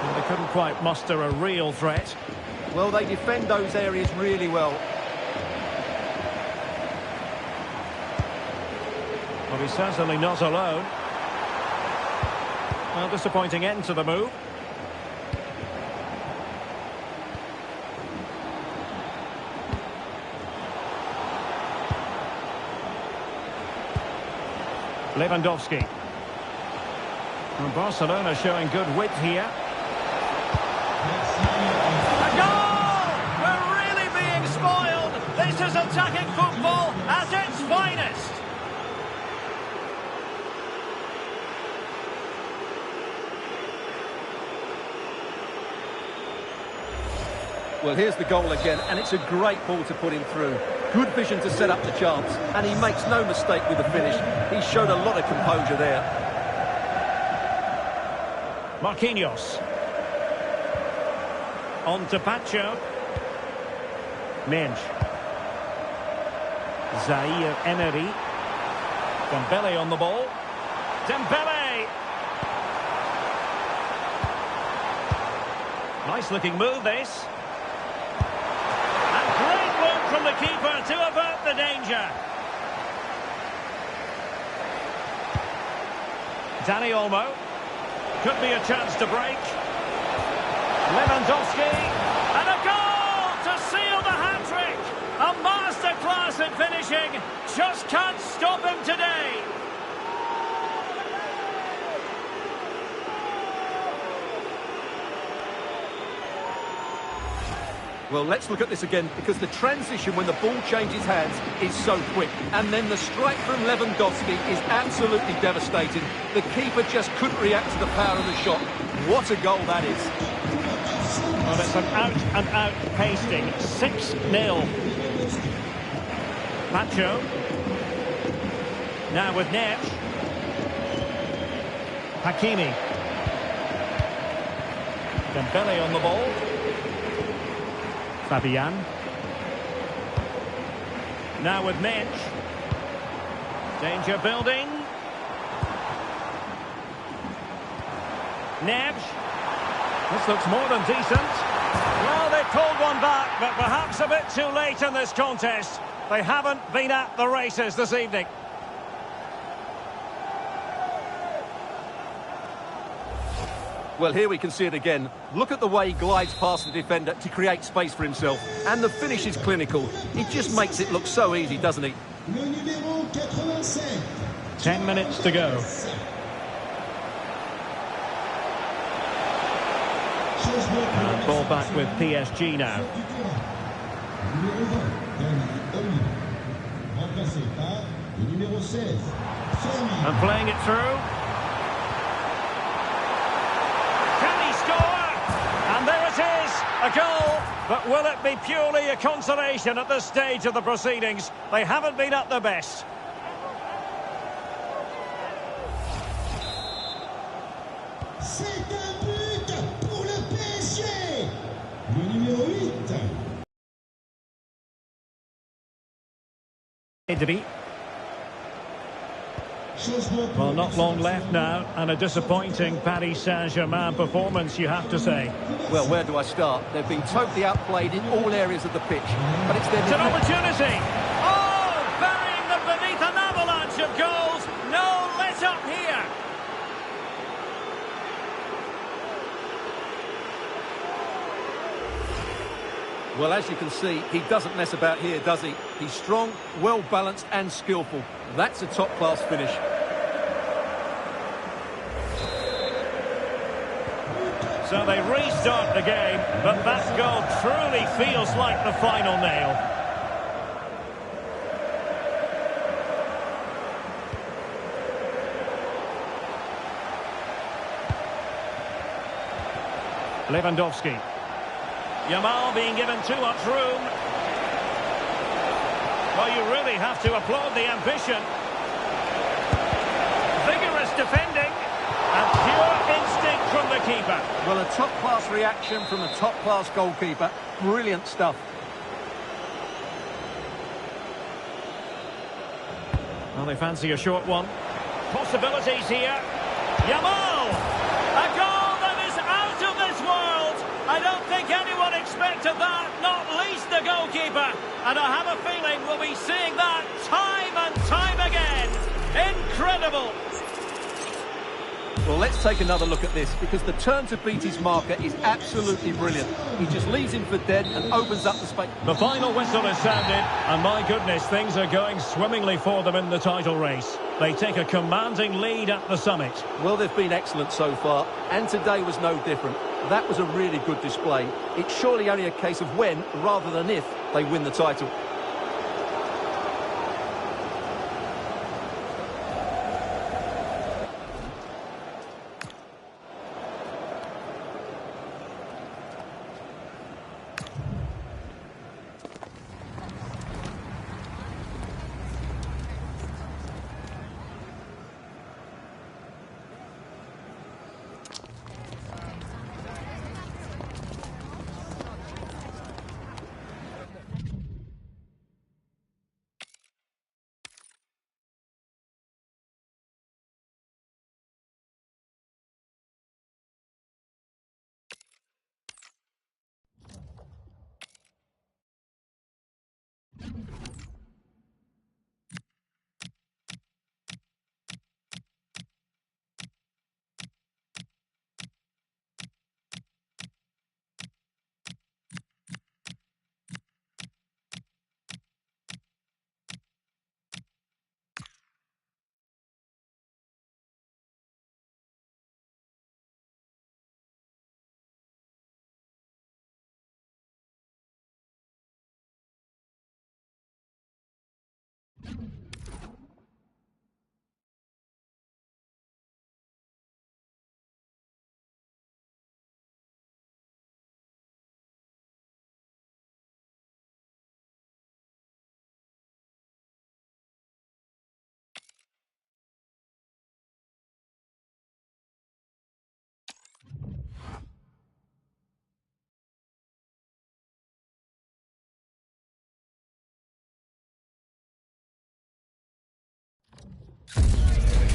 And they couldn't quite muster a real threat. Well, they defend those areas really well. Well, he's certainly not alone. Well, disappointing end to the move. Lewandowski. And Barcelona showing good width here. A goal! We're really being spoiled. This is attacking football at its finest. Well, here's the goal again, and it's a great ball to put him through. Good vision to set up the chance, and he makes no mistake with the finish. He showed a lot of composure there. Marquinhos. On to Pacho. Menj. Zaire Emery. Dembele on the ball. Dembele! Nice looking move, this. From the keeper to avert the danger. Dani Olmo. Could be a chance to break. Lewandowski. And a goal to seal the hat-trick. A masterclass in finishing. Just can't stop him today. Well, let's look at this again, because the transition when the ball changes hands is so quick. And then the strike from Lewandowski is absolutely devastating. The keeper just couldn't react to the power of the shot. What a goal that is. Well, it's an out-and-out pasting. 6-0. Pacho. Now with Neves. Hakimi. Dembele on the ball. Fabian. Now with Menj. Danger building. Neves. This looks more than decent. Well, they pulled one back, but perhaps a bit too late in this contest. They haven't been at the races this evening. Well, here we can see it again. Look at the way he glides past the defender to create space for himself. And the finish is clinical. He just makes it look so easy, doesn't he? 10 minutes to go. And ball back with PSG now. And playing it through. A goal, but will it be purely a consolation at this stage of the proceedings? They haven't been at their best. C'est un but pour le PSG. Le numéro 8. Pedri. Well, not long left now, and a disappointing Paris Saint-Germain performance, you have to say. Well, where do I start? They've been totally outplayed in all areas of the pitch, but it's their... It's an opportunity! Oh, burying them beneath an avalanche of goals! No let-up here! Well, as you can see, he doesn't mess about here, does he? He's strong, well-balanced and skillful. That's a top-class finish. So they restart the game, but that goal truly feels like the final nail. Lewandowski. Yamal being given too much room. Well, you really have to applaud the ambition. Vigorous defending and pure instinct from the keeper. Well, a top-class reaction from a top-class goalkeeper. Brilliant stuff. Well, they fancy a short one. Possibilities here. Yamal! A goal that is out of this goalkeeper, and I have a feeling we'll be seeing that time and time again. Incredible! Well, let's take another look at this, because the turn to beat his marker is absolutely brilliant. He just leaves him for dead and opens up the space. The final whistle is sounded, and my goodness, things are going swimmingly for them in the title race. They take a commanding lead at the summit. Well, they've been excellent so far, and today was no different. That was a really good display. It's surely only a case of when, rather than if, they win the title.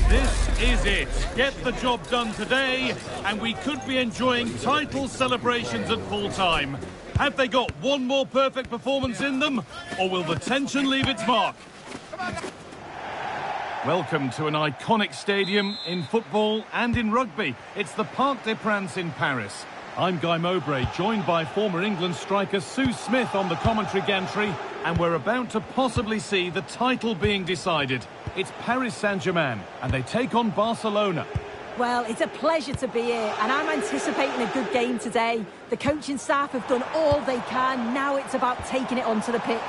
This is it. Get the job done today, and we could be enjoying title celebrations at full time. Have they got one more perfect performance in them, or will the tension leave its mark? Welcome to an iconic stadium in football and in rugby. It's the Parc des Princes in Paris. I'm Guy Mowbray, joined by former England striker Sue Smith on the commentary gantry, and we're about to possibly see the title being decided. It's Paris Saint-Germain, and they take on Barcelona. Well, it's a pleasure to be here, and I'm anticipating a good game today. The coaching staff have done all they can. Now it's about taking it onto the pitch.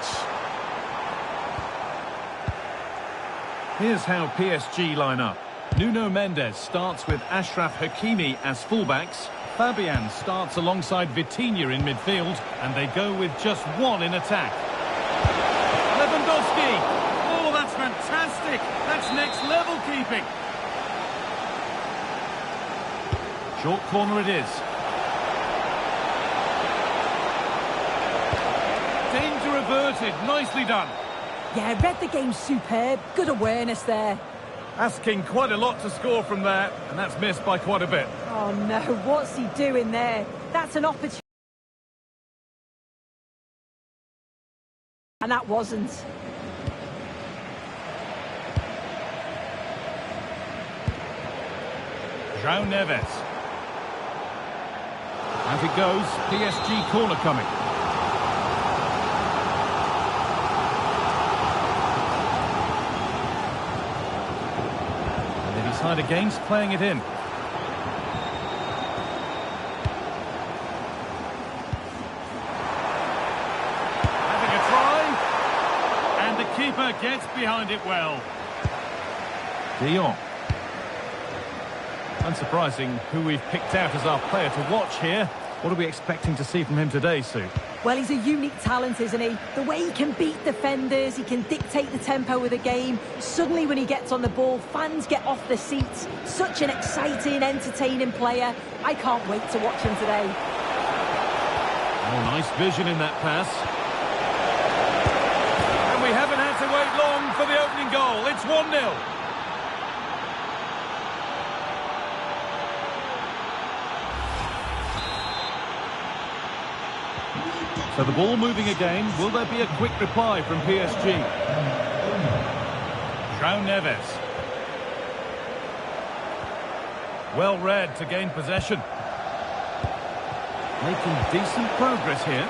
Here's how PSG line up. Nuno Mendes starts with Achraf Hakimi as fullbacks. Fabian starts alongside Vitinha in midfield, and they go with just one in attack. Lewandowski! Oh, that's fantastic! That's next level keeping. Short corner it is. Danger averted, nicely done. Yeah, read the game superb. Good awareness there. Asking quite a lot to score from there, and that's missed by quite a bit. Oh no, what's he doing there? That's an opportunity. And that wasn't. João Neves. Out it goes, PSG corner coming. And they decide against playing it in. Having a try. And the keeper gets behind it well. De Jong. Unsurprising who we've picked out as our player to watch here. What are we expecting to see from him today, Sue? Well, he's a unique talent, isn't he? The way he can beat defenders, he can dictate the tempo of the game. Suddenly when he gets on the ball, fans get off their seats. Such an exciting, entertaining player. I can't wait to watch him today. Oh, nice vision in that pass. And we haven't had to wait long for the opening goal. It's 1-0. So the ball moving again. Will there be a quick reply from PSG? João Neves. Well read to gain possession. Making decent progress here.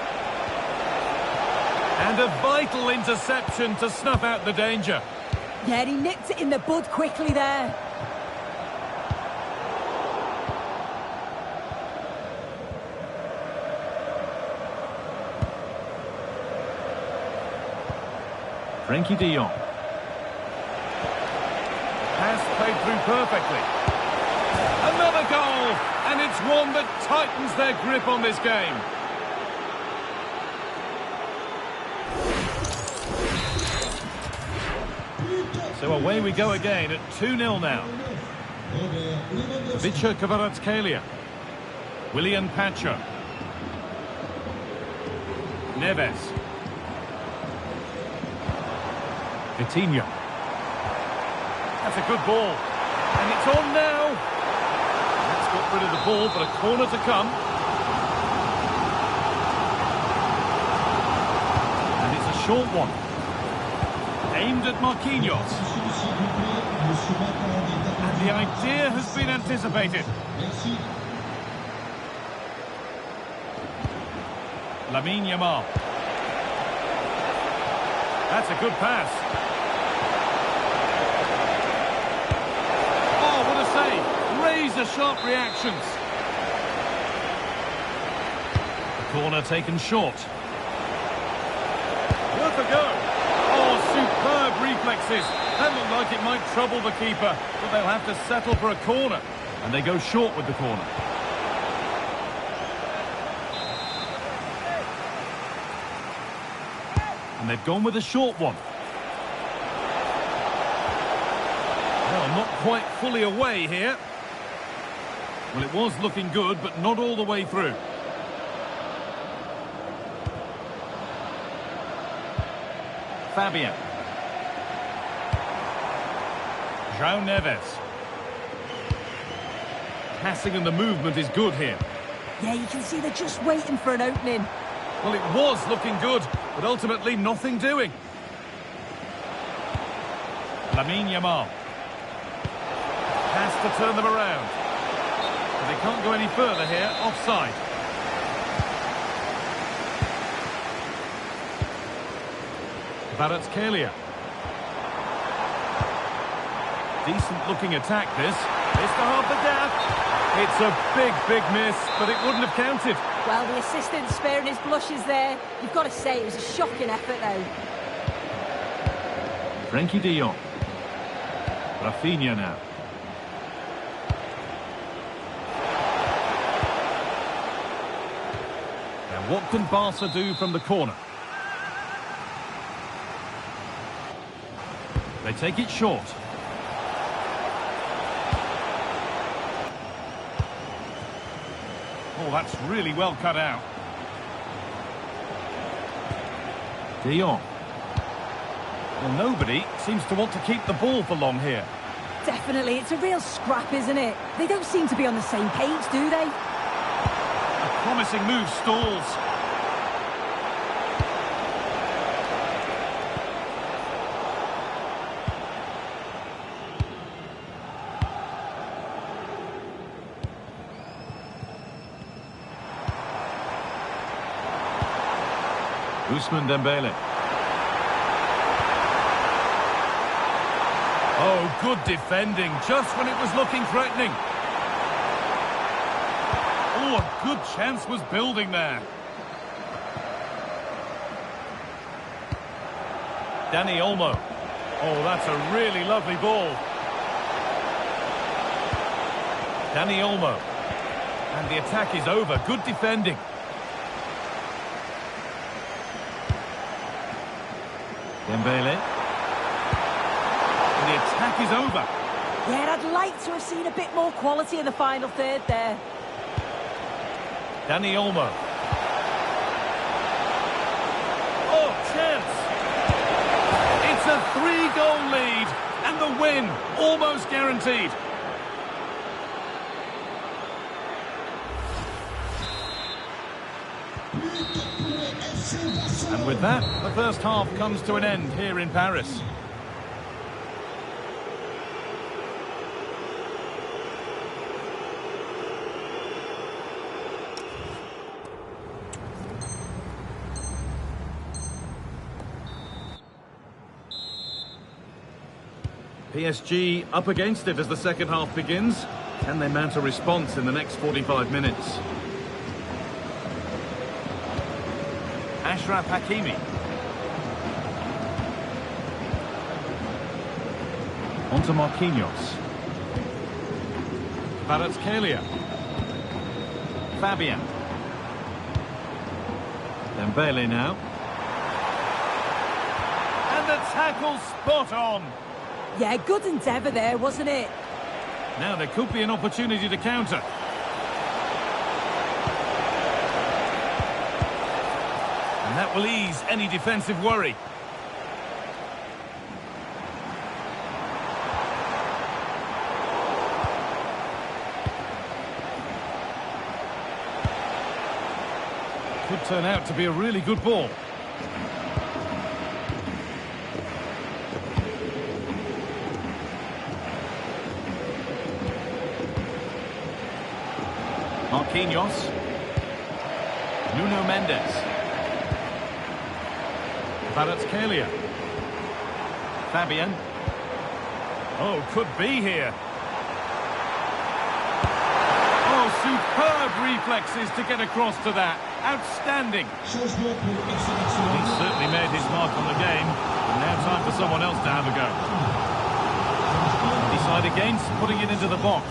And a vital interception to snuff out the danger. Yeah, he nipped it in the bud quickly there. Frenkie de Jong. Pass played through perfectly. Another goal! And it's one that tightens their grip on this game. So away we go again at 2-0 now. Ivica Kvaratskhelia. Willian Pacho. Neves. Coutinho. That's a good ball. And it's on now. That's got rid of the ball, but a corner to come. And it's a short one. Aimed at Marquinhos. And the idea has been anticipated. Lamine Yamal. That's a good pass. Oh, what a save. Razor-sharp reactions. The corner taken short. Worth a go. Oh, superb reflexes. That looked like it might trouble the keeper, but they'll have to settle for a corner. And they go short with the corner. And they've gone with a short one. Well, not quite fully away here. Well, it was looking good, but not all the way through. Fabian. João Neves. Passing and the movement is good here. Yeah, you can see they're just waiting for an opening. Well, it was looking good, but ultimately nothing doing. Lamine Yamal. Has to turn them around. But they can't go any further here. Offside. Kvaratskhelia. Decent looking attack this. It's to half the gap. It's a big miss, but it wouldn't have counted. Well, the assistant's sparing his blushes there. You've got to say it was a shocking effort, though. Frenkie de Jong. Rafinha now. Now, what can Barca do from the corner? They take it short. Oh, that's really well cut out. De Jong. Well, nobody seems to want to keep the ball for long here. Definitely, it's a real scrap, isn't it? They don't seem to be on the same page, do they? A promising move stalls. Ousmane Dembele. Oh, good defending, just when it was looking threatening. Oh, a good chance was building there. Dani Olmo. Oh, that's a really lovely ball. Dani Olmo. And the attack is over. Good defending. Dembele. And the attack is over. Yeah, I'd like to have seen a bit more quality in the final third there. Dani Olmo. Oh, chance. It's a 3-goal lead, and the win almost guaranteed. And with that, the first half comes to an end here in Paris. PSG up against it as the second half begins. Can they mount a response in the next 45 minutes? Achraf Hakimi. Onto Marquinhos. Kvaratskhelia. Fabian. Dembele now. And the tackle spot on. Yeah, good endeavour there, wasn't it? Now there could be an opportunity to counter. And that will ease any defensive worry. Could turn out to be a really good ball. Marquinhos. Nuno Mendes. Kvaratskhelia. Fabian. Oh, could be here. Oh, superb reflexes to get across to that. Outstanding. He's certainly made his mark on the game. And now time for someone else to have a go. Decide against putting it into the box.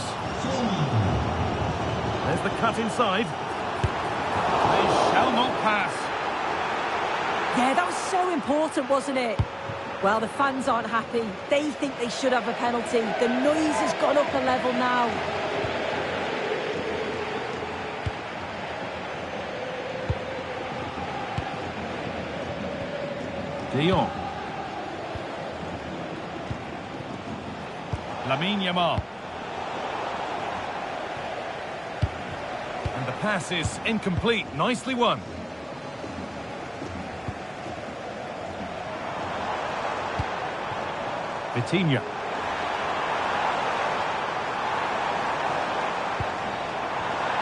There's the cut inside. They shall not pass. Yeah, that was so important, wasn't it? Well, the fans aren't happy. They think they should have a penalty. The noise has gone up a level now. De Jong. Lamine Yamal. And the pass is incomplete. Nicely won. Vitinha.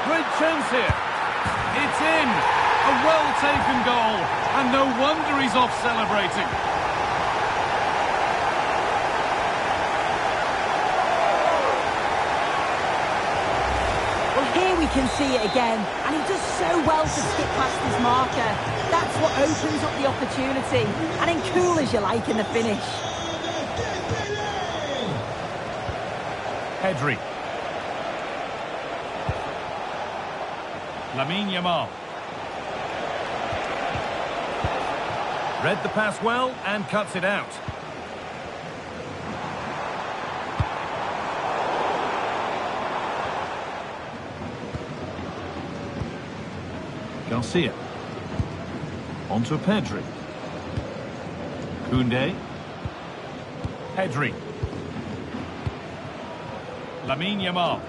Great chance here. It's in. A well-taken goal. And no wonder he's off celebrating. Well, here we can see it again. And he does so well to skip past his marker. That's what opens up the opportunity. And then cool as you like in the finish. Pedri. Lamine Yamal. Read the pass well and cuts it out. Garcia. Onto Pedri. Koundé. Pedri. Lamine Yamal.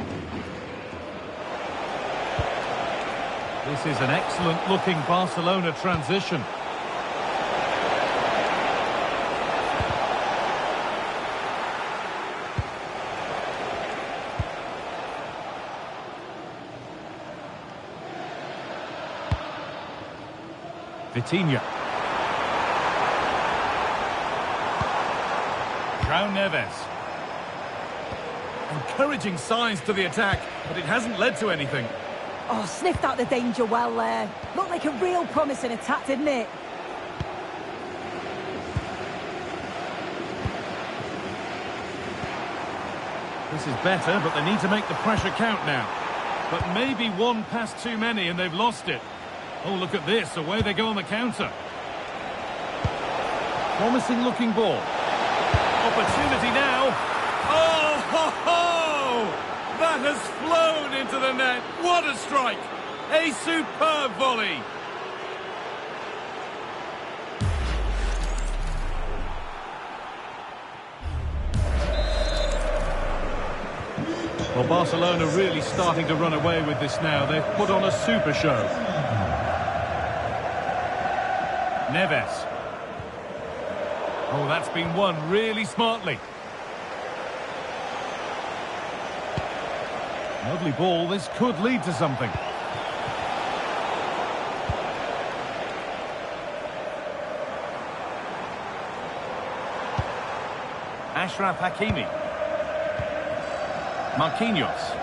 This is an excellent-looking Barcelona transition. Vitinha. João Neves. Encouraging signs to the attack, but it hasn't led to anything. Oh, sniffed out the danger well there. Looked like a real promising attack, didn't it? This is better, but they need to make the pressure count now. But maybe one pass too many and they've lost it. Oh, look at this. Away they go on the counter. Promising looking ball. Opportunity now. Oh, ho, ho! That has flown into the net. What a strike. A superb volley. Well, Barcelona really starting to run away with this now. They've put on a super show. Neves. Oh, that's been won really smartly. Lovely ball. This could lead to something. Achraf Hakimi. Marquinhos.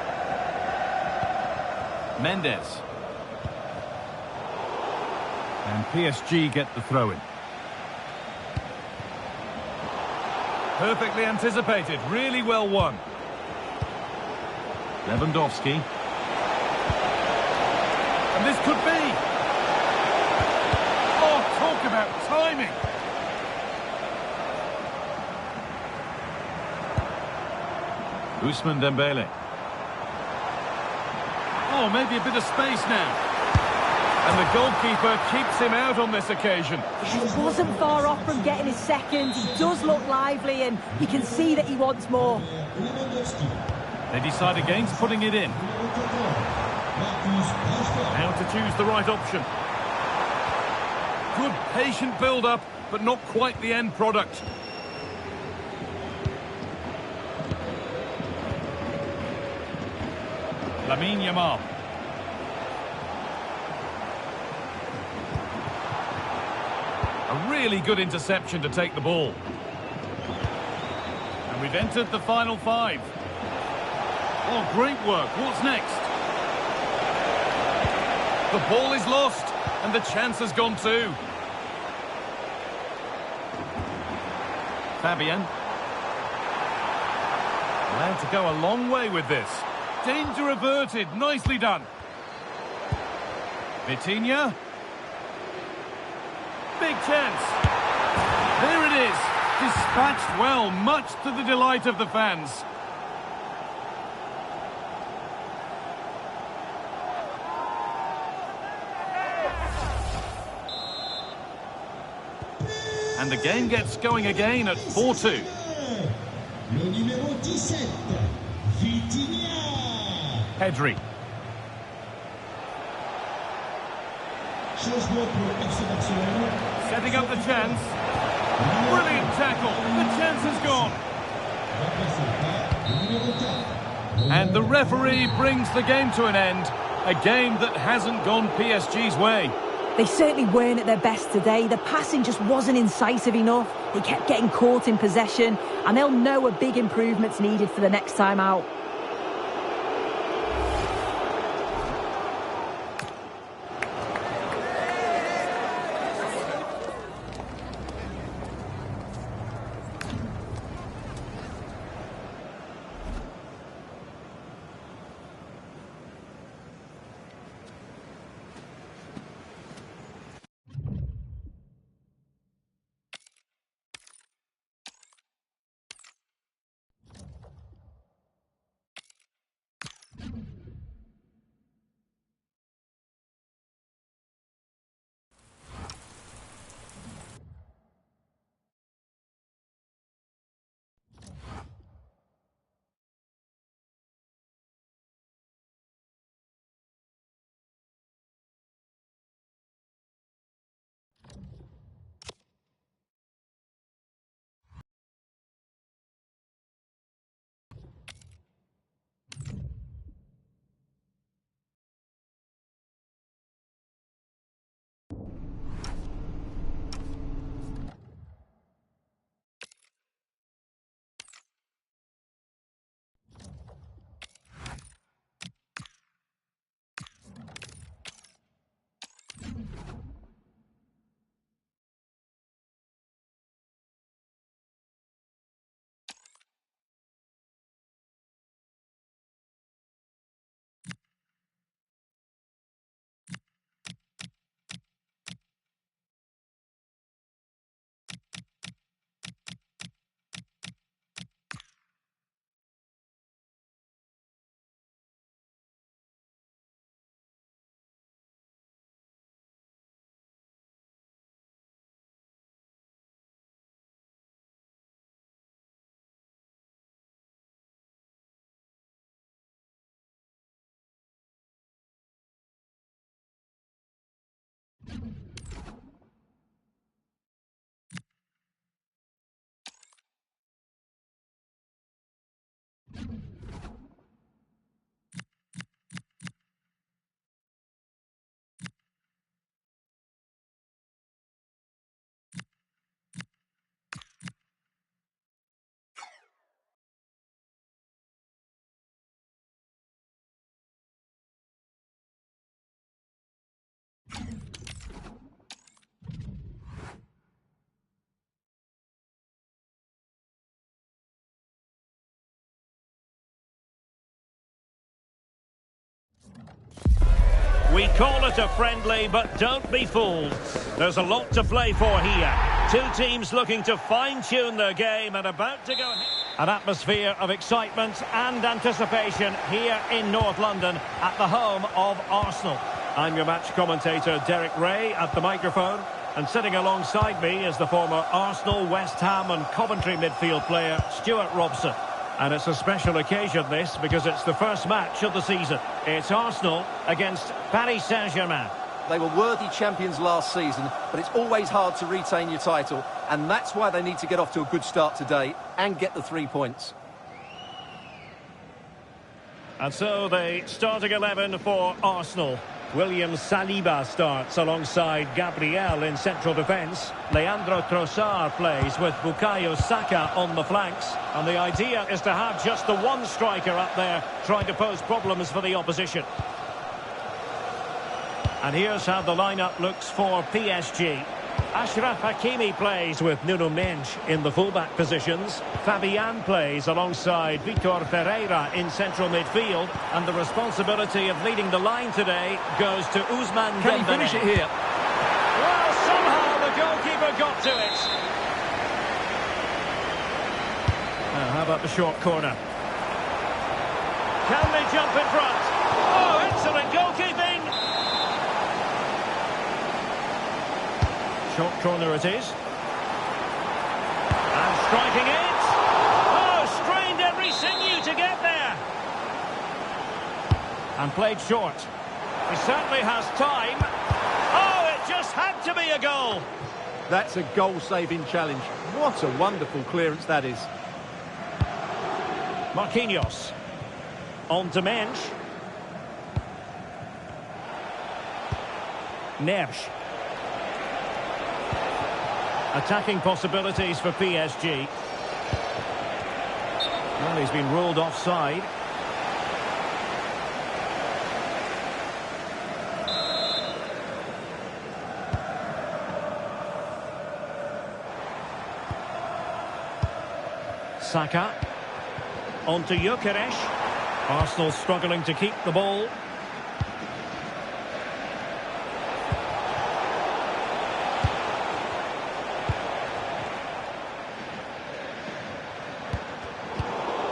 Mendes. And PSG get the throw-in. Perfectly anticipated, really well won. Lewandowski. And this could be. Oh, talk about timing. Ousmane Dembele. Oh, maybe a bit of space now. And the goalkeeper keeps him out on this occasion. He wasn't far off from getting his second. He does look lively and you can see that he wants more. They decide against putting it in. Now to choose the right option. Good patient build-up, but not quite the end product. Lamine Yamal. A really good interception to take the ball. And we've entered the final five. Oh, great work. What's next? The ball is lost, and the chance has gone too. Fabian. Allowed to go a long way with this. Danger averted. Nicely done. Vitinha. Big chance. There it is. Dispatched well, much to the delight of the fans. And the game gets going again at 4-2. Le numéro 17, Vitinha. Pedri. Changement pour FC Barcelone. Setting up the chance. Brilliant tackle. The chance is gone. Remplacé par le numéro 4. And the referee brings the game to an end. A game that hasn't gone PSG's way. They certainly weren't at their best today. The passing just wasn't incisive enough. They kept getting caught in possession, and they'll know a big improvement's needed for the next time out. We call it a friendly, but don't be fooled. There's a lot to play for here. Two teams looking to fine-tune their game and about to go ahead. An atmosphere of excitement and anticipation here in North London at the home of Arsenal. I'm your match commentator, Derek Ray, at the microphone. And sitting alongside me is the former Arsenal, West Ham and Coventry midfield player, Stuart Robson. And it's a special occasion, this, because it's the first match of the season. It's Arsenal against Paris Saint-Germain. They were worthy champions last season, but it's always hard to retain your title, and that's why they need to get off to a good start today and get the 3 points. And so the starting 11 for Arsenal. William Saliba starts alongside Gabriel in central defence. Leandro Trossard plays with Bukayo Saka on the flanks. And the idea is to have just the one striker up there trying to pose problems for the opposition. And here's how the lineup looks for PSG. Achraf Hakimi plays with Nuno Mendes in the fullback positions. Fabian plays alongside Vitor Ferreira in central midfield. And the responsibility of leading the line today goes to Ousmane Dembélé. Can he finish it here? Well, somehow the goalkeeper got to it. Now, how about the short corner? Can they jump in front? Oh, excellent goalkeeping! Short corner it is. And striking it. Oh, strained every sinew to get there. And played short. He certainly has time. Oh, it just had to be a goal. That's a goal-saving challenge. What a wonderful clearance that is. Marquinhos. On to Mendes. Neves. Attacking possibilities for PSG. Well, he's been ruled offside. Saka. On to Gyökeres. Arsenal struggling to keep the ball.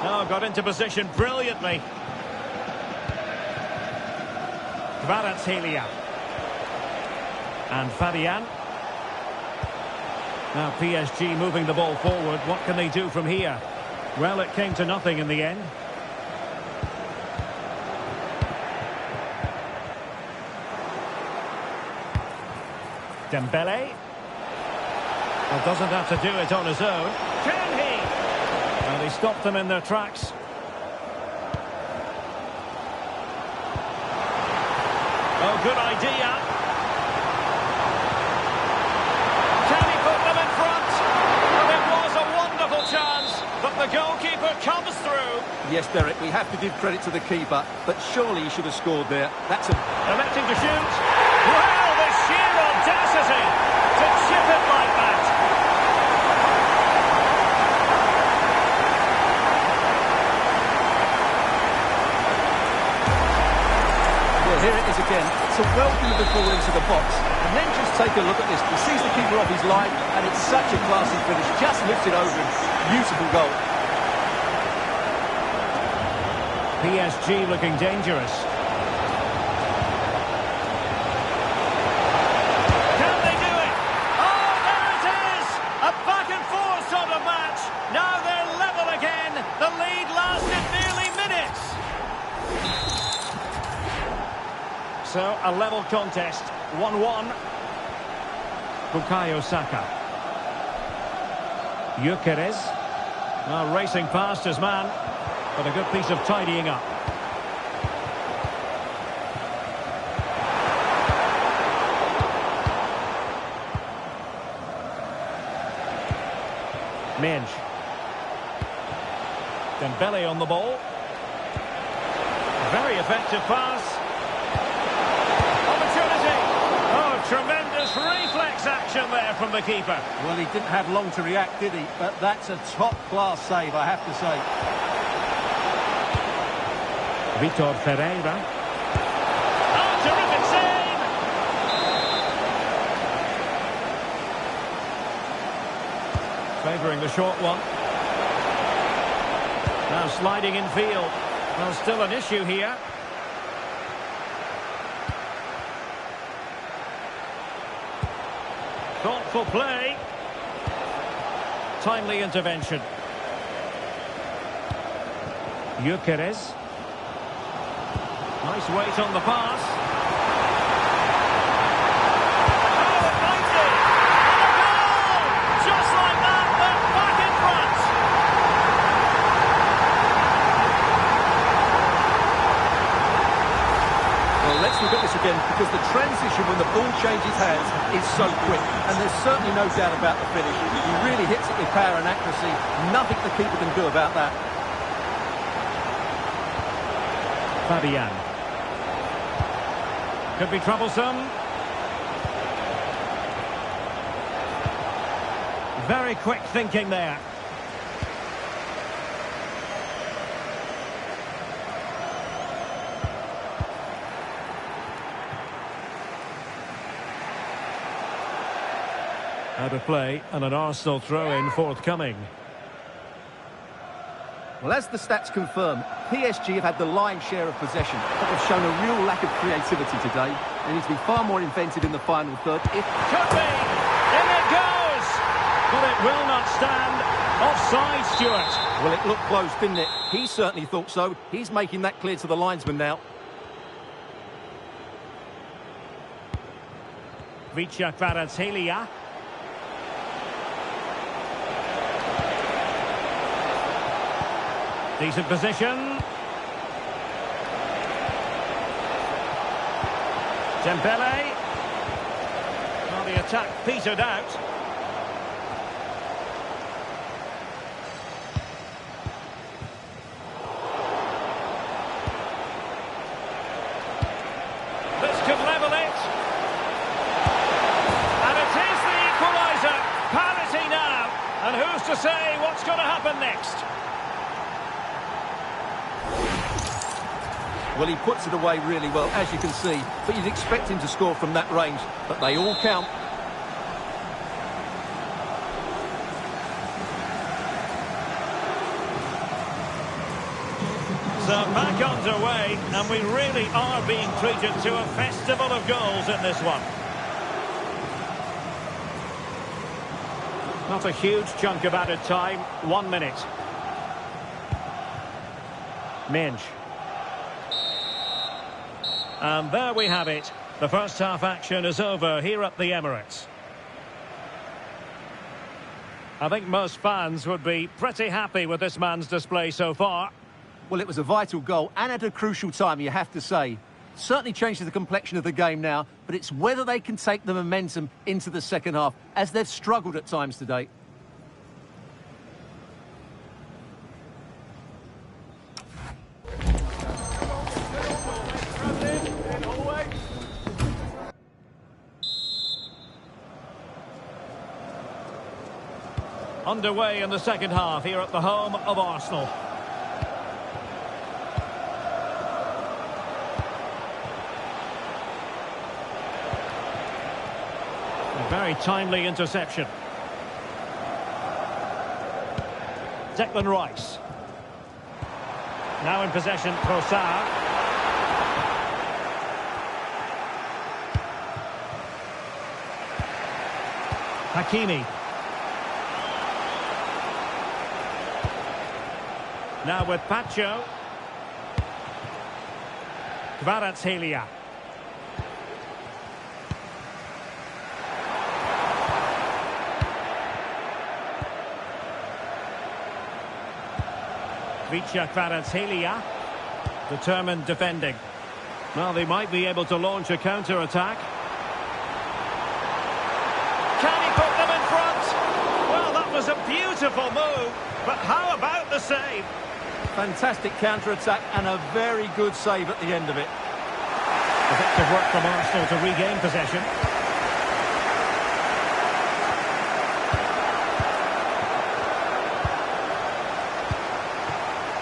Oh, got into position brilliantly. Kvaratskhelia. And Fabian. Now PSG moving the ball forward. What can they do from here? Well, it came to nothing in the end. Dembele. Well, doesn't have to do it on his own. Can he? And he stopped them in their tracks. Oh, good idea. Can he put them in front? Well, it was a wonderful chance, but the goalkeeper comes through. Yes, Derek, we have to give credit to the keeper, but surely he should have scored there. That's a... Electing to shoot. Well, the sheer audacity to chip it like that. Here it is again. It's a well-delivered ball into the box. And then just take a look at this. He sees the keeper off his line, and it's such a classy finish. Just lifted over him. Beautiful goal. PSG looking dangerous. Can they do it? Oh, there it is! A back-and-forth sort of match. Now they're level again. The lead lasted nearly minutes. So, a level contest, 1-1. Bukayo Saka. Gyökeres. Now racing past his man, but a good piece of tidying up. Mendes. Dembele on the ball. Very effective pass. Tremendous reflex action there from the keeper. Well, he didn't have long to react, did he? But that's a top-class save, I have to say. Vitor Ferreira. Oh, terrific save! Favouring the short one. Now sliding in field. Well, still an issue here. Thoughtful play. Timely intervention. Gyökeres. Nice weight on the pass. Oh, it might be. And a goal! Just like that, they're back in front. Well, let's look at this again, because the transition when the ball changes hands is so quick, and there's certainly no doubt about the finish. He really hits it with power and accuracy. Nothing the keeper can do about that. Fabian. Could be troublesome. Very quick thinking there. Out of play, and an Arsenal throw-in forthcoming. Well, as the stats confirm, PSG have had the lion's share of possession, but they've shown a real lack of creativity today. They need to be far more inventive in the final third. Could be! In it goes! But it will not stand. Offside, Stuart. Well, it looked close, didn't it? He certainly thought so. He's making that clear to the linesman now. Vicha Kvaratskhelia. Decent position. Dembele. Well, the attack petered out. This could level it. And it is the equaliser. Parity now. And who's to say what's going to happen next? Well, he puts it away really well, as you can see, but you'd expect him to score from that range, but they all count. So back underway, and we really are being treated to a festival of goals in this one. Not a huge chunk of added time, 1 minute. Minge. And there we have it. The first half action is over here at the Emirates. I think most fans would be pretty happy with this man's display so far. Well, it was a vital goal, and at a crucial time, you have to say. Certainly changes the complexion of the game now, but it's whether they can take the momentum into the second half, as they've struggled at times today. Underway in the second half here at the home of Arsenal. A very timely interception. Declan Rice. Now in possession, Trossard. Hakimi. Now with Pacho. Kvaratskhelia. Vicha Kvaratskhelia. Determined defending. Well, they might be able to launch a counter-attack. Can he put them in front? Well, that was a beautiful move. But how about the save? Fantastic counter-attack and a very good save at the end of it. Effective work from Arsenal to regain possession.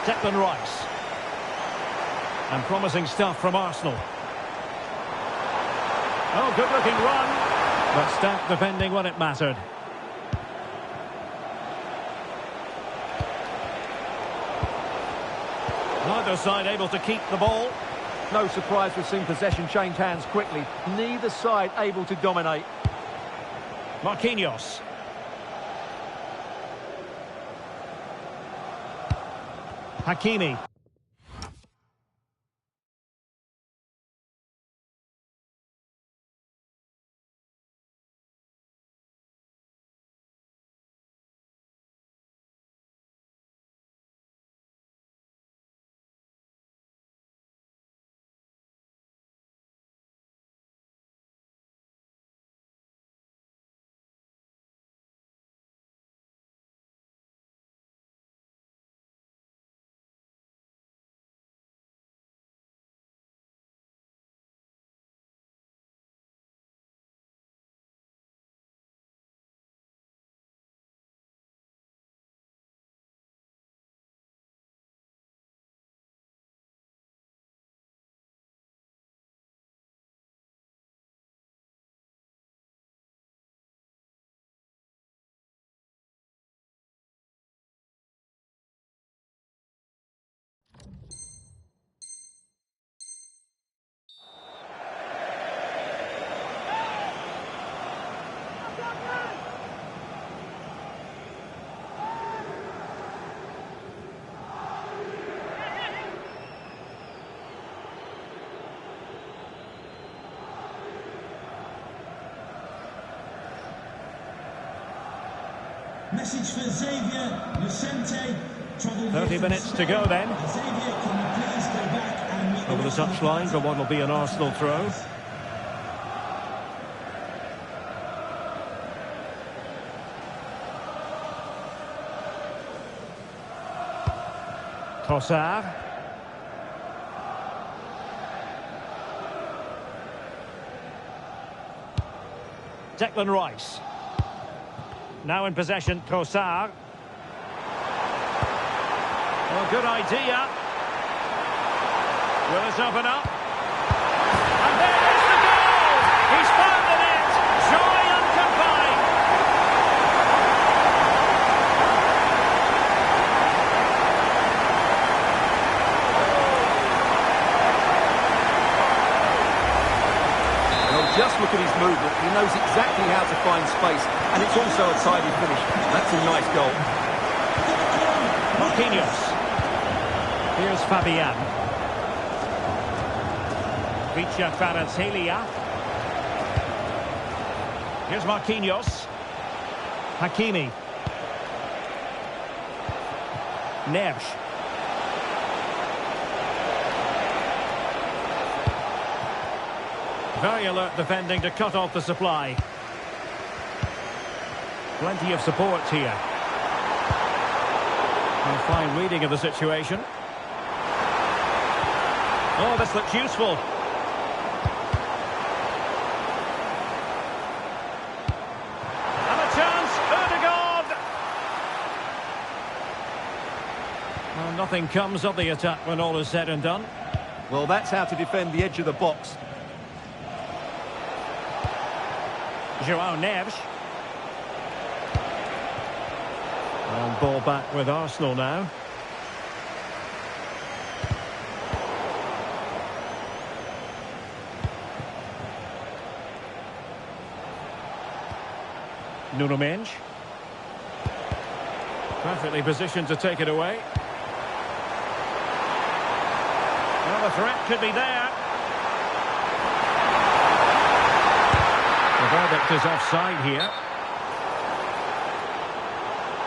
Declan Rice. And promising stuff from Arsenal. Oh, good-looking run. But stout defending when it mattered. Neither side able to keep the ball. No surprise we've seen possession change hands quickly. Neither side able to dominate. Marquinhos. Hakimi. Message for Xavier Lucente. 30 minutes to go then. Xavier, can you please go back and meet Over the touchline for what will be an Arsenal throw. Trossard. Declan Rice. Now in possession, Trossard. Well, good idea. Will this open up? And there is the goal! He's found the net! Joy unconfined! Well, just look at his movement. He knows exactly how to find space, and it's also a tidy finish. That's a nice goal. Marquinhos. Here's Fabian. Vicha Kvaratskhelia. Here's Marquinhos. Hakimi. Neves. Very alert defending to cut off the supply. Plenty of support here. And a fine reading of the situation. Oh, this looks useful. And a chance, Ødegaard! Well, nothing comes of the attack when all is said and done. Well, that's how to defend the edge of the box. João Neves. And ball back with Arsenal now. Nuno Mendes. Perfectly positioned to take it away. Well, the threat could be there. The verdict is offside here.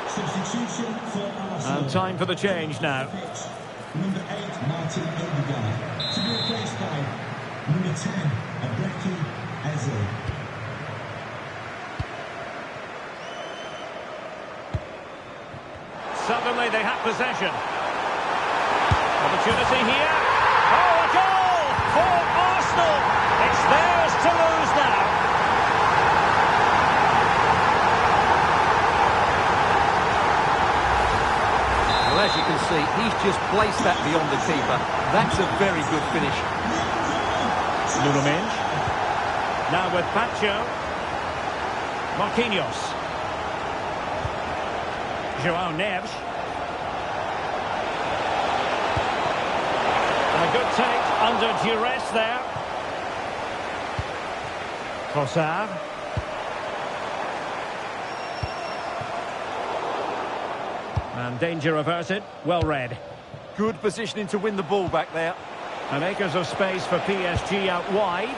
Substitution for Arsenal. And time for the change now. Number 8, Martin Ødegaard. To be replaced by number 10, Ebreki Eze. Suddenly they have possession. Opportunity here. Oh, a goal for Arsenal. It's theirs to lose now. Well, as you can see, he's just placed that beyond the keeper. That's a very good finish. Nuno Mendes. Now with Pacho. Marquinhos. João Neves. under duress there. Trossard. And danger averted. Well read. Good positioning to win the ball back there. And acres of space for PSG out wide.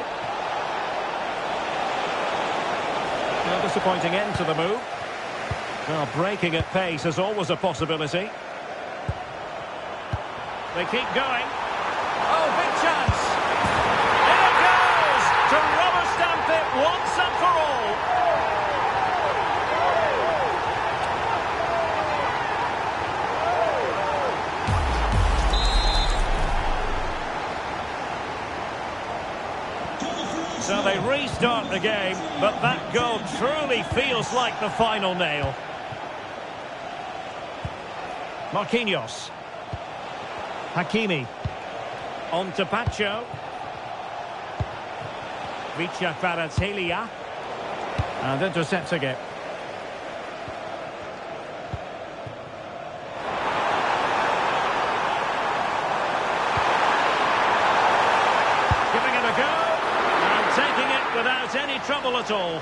A disappointing end to the move. Well, breaking at pace is always a possibility. They keep going. Oh, big chance. In it goes! To rubber stamp it once and for all. So they restart the game, but that goal truly feels like the final nail. Marquinhos. Hakimi. On to Pacho. Vicha Kvaratskhelia. And intercepting it. Giving it a go. And taking it without any trouble at all.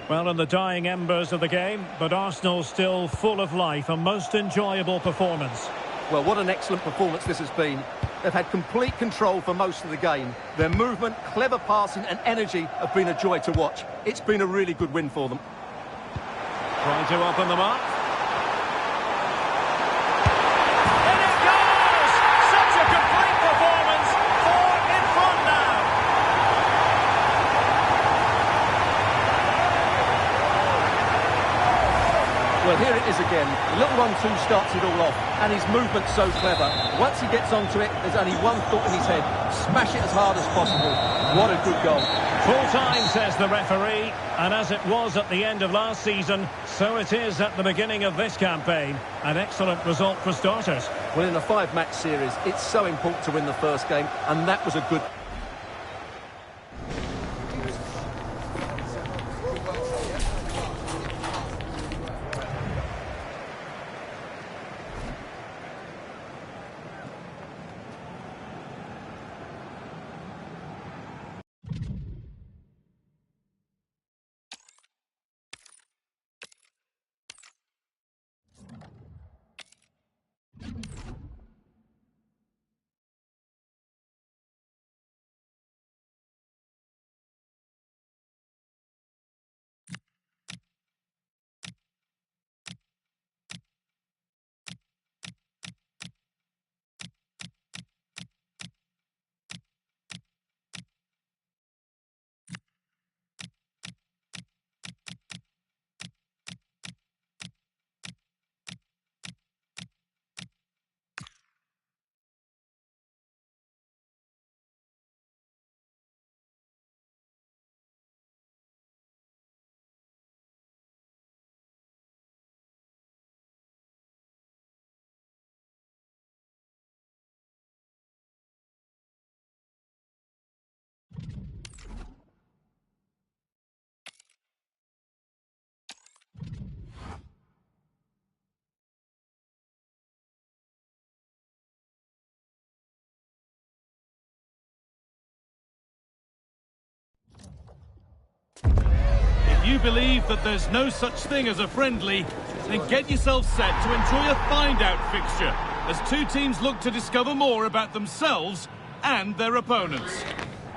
Well, in the dying embers of the game, but Arsenal still full of life, a most enjoyable performance. Well, what an excellent performance this has been. They've had complete control for most of the game. Their movement, clever passing and energy have been a joy to watch. It's been a really good win for them. Trying to open them up. In it goes! Such a complete performance. 4 in front now. Well, here it is again. The little 1-2 starts it all off, and his movement's so clever. Once he gets onto it, there's only one thought in his head. Smash it as hard as possible. What a good goal. Full time, says the referee, and as it was at the end of last season, so it is at the beginning of this campaign. An excellent result for starters. Well, in a 5-match series, it's so important to win the first game, and that was a good... If you believe that there's no such thing as a friendly, then get yourself set to enjoy a find-out fixture as two teams look to discover more about themselves and their opponents.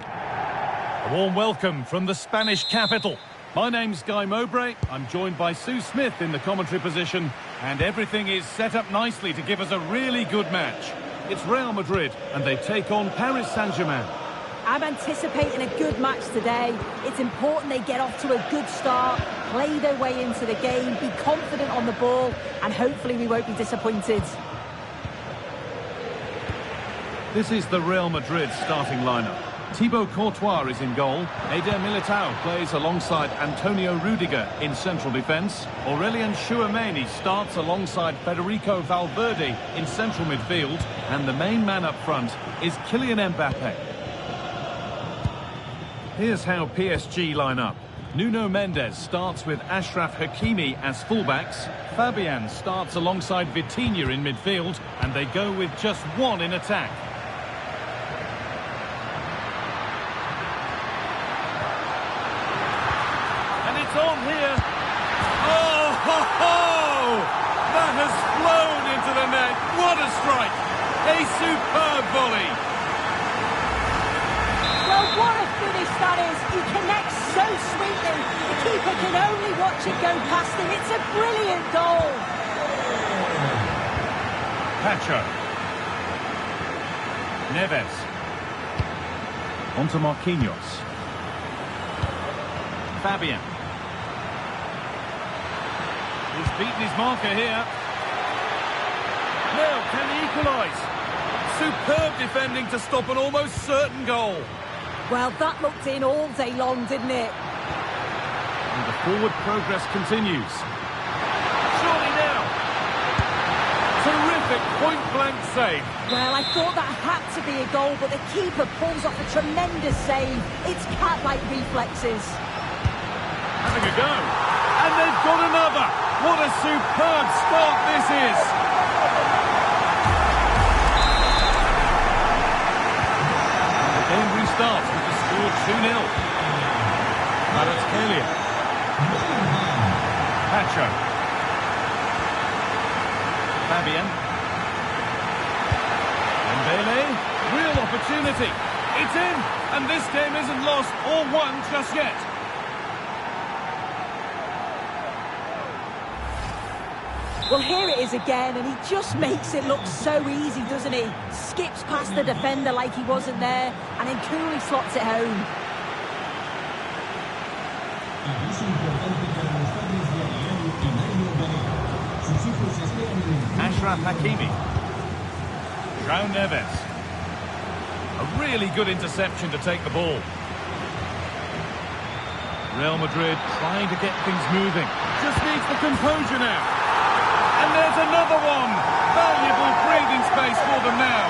A warm welcome from the Spanish capital. My name's Guy Mowbray. I'm joined by Sue Smith in the commentary position, and everything is set up nicely to give us a really good match. It's Real Madrid, and they take on Paris Saint-Germain. I'm anticipating a good match today. It's important they get off to a good start, play their way into the game, be confident on the ball, and hopefully we won't be disappointed. This is the Real Madrid starting lineup. Thibaut Courtois is in goal. Eder Militao plays alongside Antonio Rudiger in central defence. Aurelien Tchouameni starts alongside Federico Valverde in central midfield. And the main man up front is Kylian Mbappe. Here's how PSG line up. Nuno Mendes starts with Achraf Hakimi as fullbacks. Fabian starts alongside Vitinha in midfield, and they go with just one in attack. And it's on here. Oh, ho, ho! That has flown into the net. What a strike! A superb volley. Well, what a finish that is. He connects so sweetly. The keeper can only watch it go past him. It's a brilliant goal. Pacho. Neves. Onto Marquinhos. Fabian. He's beaten his marker here. Now, can he equalise? Superb defending to stop an almost certain goal. Well, that looked in all day long, didn't it? And the forward progress continues. Surely now. Terrific point-blank save. Well, I thought that had to be a goal, but the keeper pulls off a tremendous save. It's cat-like reflexes. Having a go. And they've got another. What a superb start this is. The game restarts with the score 2-0. Kvaratskhelia. Pacho. Fabian. Dembele. Real opportunity. It's in. And this game isn't lost or won just yet. Well, here it is again, and he just makes it look so easy, doesn't he? Skips past the defender like he wasn't there, and then coolly slots it home. Achraf Hakimi. João Neves. A really good interception to take the ball. Real Madrid trying to get things moving. Just needs the composure now. And there's another one. Valuable breathing space for them now.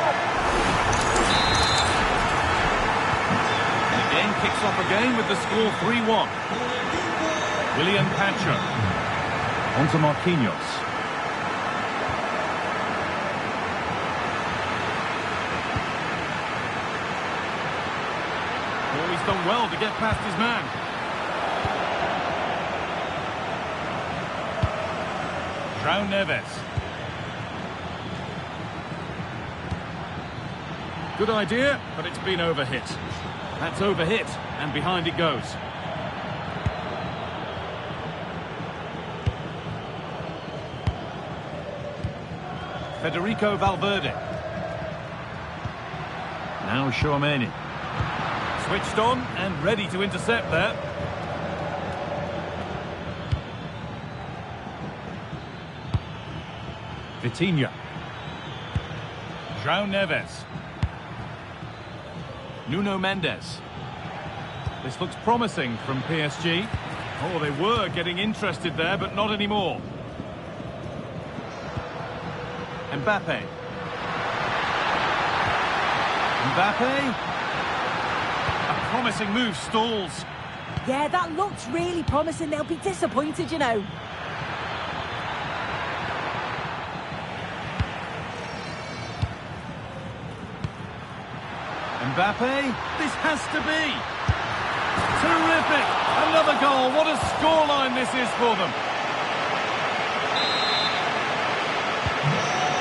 The game kicks off again with the score 3-1. William Pacho. Onto Marquinhos. Oh, he's done well to get past his man. João Neves. Good idea, but it's been overhit. That's overhit, and behind it goes. Federico Valverde. Now Tchouaméni. Switched on and ready to intercept there. Vitinha. João Neves. Nuno Mendes. This looks promising from PSG. Oh, they were getting interested there, but not anymore. Mbappe. Mbappe. A promising move stalls. Yeah, that looks really promising. They'll be disappointed, you know. Mbappe, this has to be. Terrific! Another goal. What a scoreline this is for them.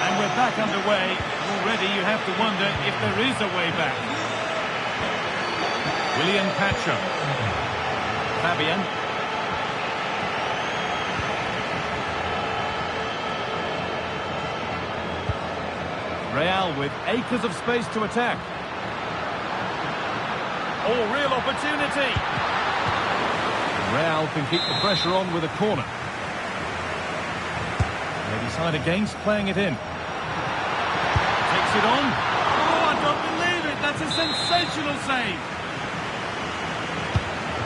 And we're back underway. Already you have to wonder if there is a way back. William Pacho. Fabian. Real with acres of space to attack. Oh, real opportunity. Real can keep the pressure on with a corner. They decide against playing it in. Takes it on. Oh, I don't believe it. That's a sensational save.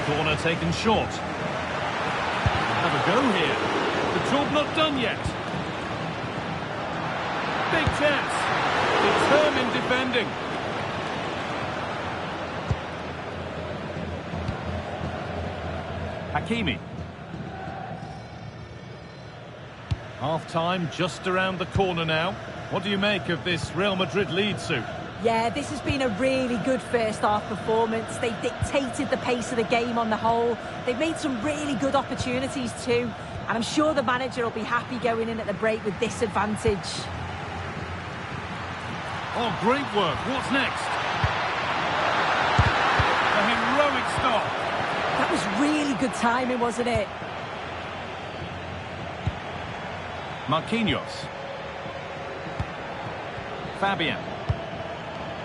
Corner taken short. Have a go here. The job not done yet. Big chance. Determined defending. Hakimi. Half-time just around the corner now. What do you make of this Real Madrid lead, Sue? Yeah, this has been a really good first-half performance. They've dictated the pace of the game on the whole. They've made some really good opportunities too. And I'm sure the manager will be happy going in at the break with this advantage. Oh, great work. What's next? A heroic stop. That was really good timing, wasn't it? Marquinhos. Fabian.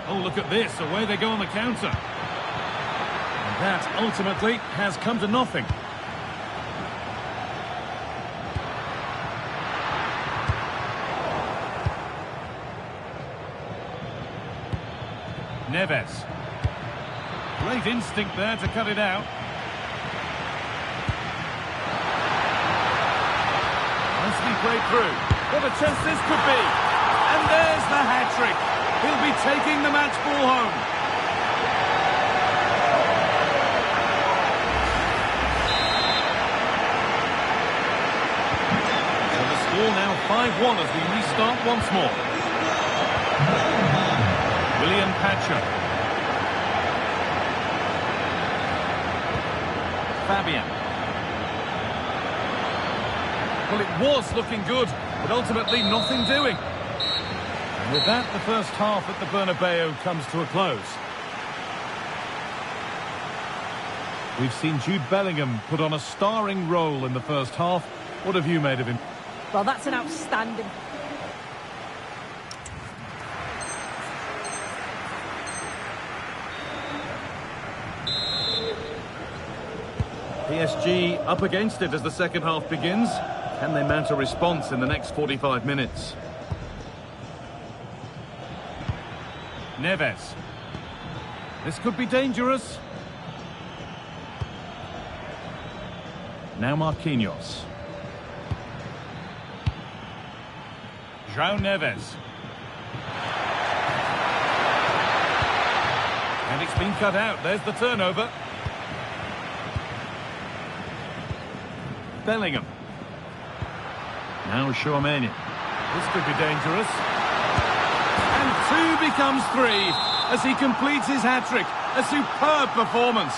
Oh, look at this. Away they go on the counter. And that ultimately has come to nothing. Neves. Great instinct there to cut it out. Nicely played through. What a chance this could be. And there's the hat-trick. He'll be taking the match ball home. So the score now 5-1 as we restart once more. William Pacho. Fabian. Well, it was looking good, but ultimately nothing doing. And with that, the first half at the Bernabeu comes to a close. We've seen Jude Bellingham put on a starring role in the first half. What have you made of him? Well, that's an outstanding... PSG up against it as the second half begins. Can they mount a response in the next 45 minutes? Neves. This could be dangerous. Now Marquinhos. João Neves. And it's been cut out. There's the turnover. Bellingham. Now Tchouaméni. This could be dangerous. And 2 becomes 3 as he completes his hat-trick. A superb performance.